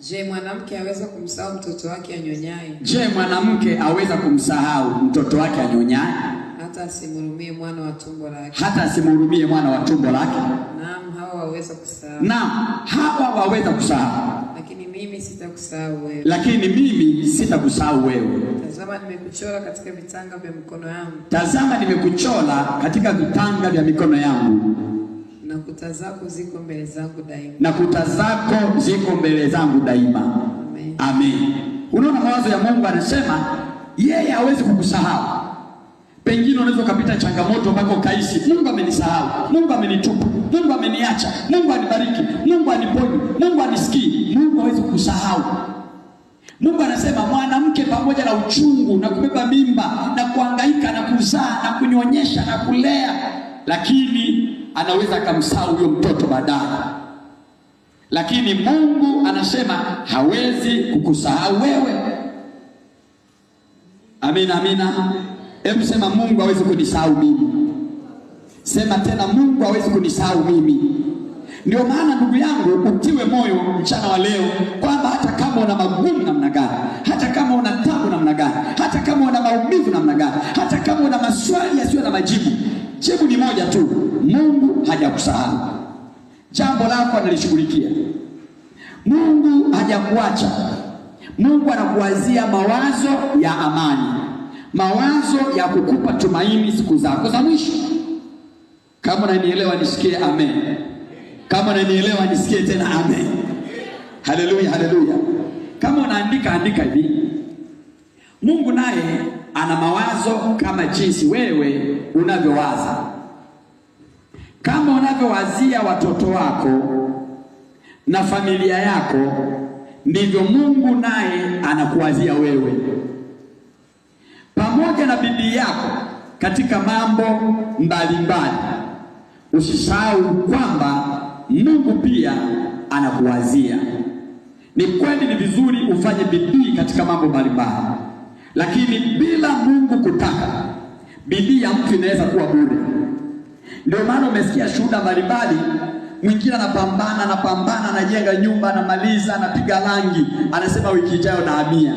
Je, mwanamke aweza kumsahau mtoto wake anyonyaye? Je, mwanamke aweza kumsahau mtoto wake anyonyaye? Hata asimhurumie mwana wa tumbo lake. Hata asimhurumie mwana wa tumbo lake. Naam, hawa waweza kusahau. Naam, hawa waweza kusahau. Lakini mimi sitakusahau wewe. Lakini mimi sitakusahau wewe. Tazama nimekuchora katika vitanga vya mikono yangu. Tazama nimekuchora katika vitanga vya mikono yangu. Na kuta zako ziko mbele zangu daima. Na kuta zako ziko mbele zangu daima. Amen. Amen. Unaona mawazo ya Mungu, anasema yeye hawezi kukusahau. Pengine unaweza kupita changamoto mpaka kaisi, Mungu amenisahau, Mungu amenitupa, Mungu ameniacha, Mungu anibariki, Mungu aniponye, Mungu anisikii. Mungu hawezi kukusahau. Mungu anasema mwanamke pamoja na uchungu na kubeba mimba na kuhangaika na kuzaa na kunyonyesha na kulea, lakini anaweza kumsahau huyo mtoto baadaye. Lakini Mungu anasema hawezi kukusahau wewe. Amina, amina. Hebu sema Mungu hawezi kunisahau mimi. Sema tena, Mungu hawezi kunisahau mimi. Ndio maana ndugu yangu, utiwe moyo mchana wa leo kwamba hata kama una magumu namna gani, hata kama una tabu namna gani, hata kama una maumivu namna gani, hata kama una maswali yasiyo na majibu, jibu ni moja tu: Mungu hajakusahau. Jambo lako analishughulikia. Mungu hajakuacha. Mungu anakuwazia mawazo ya amani, mawazo ya kukupa tumaini siku zako za mwisho. Kama unanielewa nisikie amen. Kama unanielewa nisikie tena amen. Haleluya, haleluya. Kama unaandika, andika hivi: Mungu naye ana mawazo kama jinsi wewe unavyowaza. Kama unavyowazia watoto wako na familia yako, ndivyo Mungu naye anakuwazia wewe, pamoja na bidii yako katika mambo mbalimbali. Usisahau kwamba Mungu pia anakuwazia. Ni kweli, ni vizuri ufanye bidii katika mambo mbalimbali, lakini bila Mungu kutaka, bidii ya mtu inaweza kuwa bure. Ndio maana umesikia shuhuda mbalimbali, mwingine anapambana, anajenga nyumba, anamaliza, anapiga rangi, anasema wiki ijayo nahamia,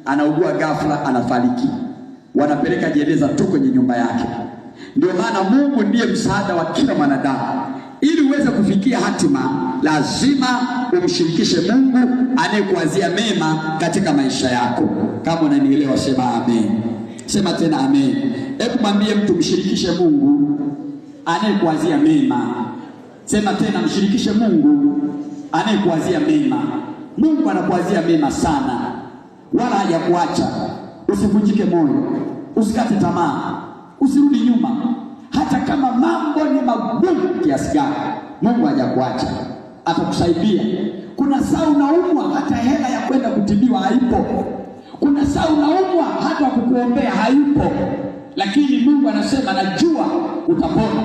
anaugua ghafla, anafariki. Wanapeleka jeneza tu kwenye nyumba yake. Ndio maana Mungu ndiye msaada wa kila mwanadamu. Ili uweze kufikia hatima, lazima umshirikishe Mungu anayekuwazia mema katika maisha yako. Kama unanielewa sema amen. Sema tena amen. Hebu mwambie mtu, mshirikishe Mungu anayekuwazia mema. Sema tena, mshirikishe Mungu anayekuwazia mema. Mungu anakuwazia mema sana, wala hajakuacha. Usivunjike moyo, usikate tamaa, usirudi nyuma. Hata kama mambo ni magumu kiasi gani, Mungu hajakuacha, atakusaidia. Kuna saa unaumwa, hata hela ya kwenda kutibiwa haipo. Kuna saa unaumwa, hata kukuombea haipo, lakini Mungu anasema najua utapona.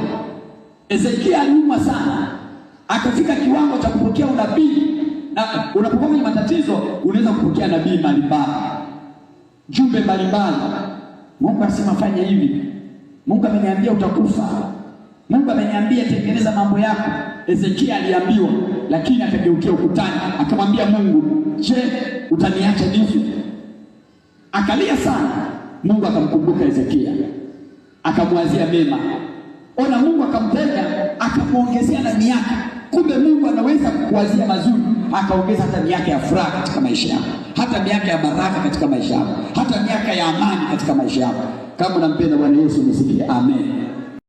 Ezekia aliumwa sana, akafika kiwango cha kupokea unabii. Na unapokuwa kwenye matatizo, unaweza kupokea nabii mbalimbali, jumbe mbalimbali. Mungu anasema fanya hivi, Mungu ameniambia utakufa, Mungu ameniambia tengeneza mambo yako. Ezekia aliambiwa, lakini akageukia ukutani, akamwambia Mungu, je, utaniacha nife? Akalia sana. Mungu akamkumbuka Ezekia, akamwazia mema. Ona, Mungu akamtenda, akamuongezea na miaka. Kumbe Mungu anaweza kukuwazia mazuri, akaongeza hata miaka ya furaha katika maisha yako, hata miaka ya baraka katika maisha yako, hata miaka ya amani katika maisha yako. Kama unampenda Bwana Yesu, nisikie amen.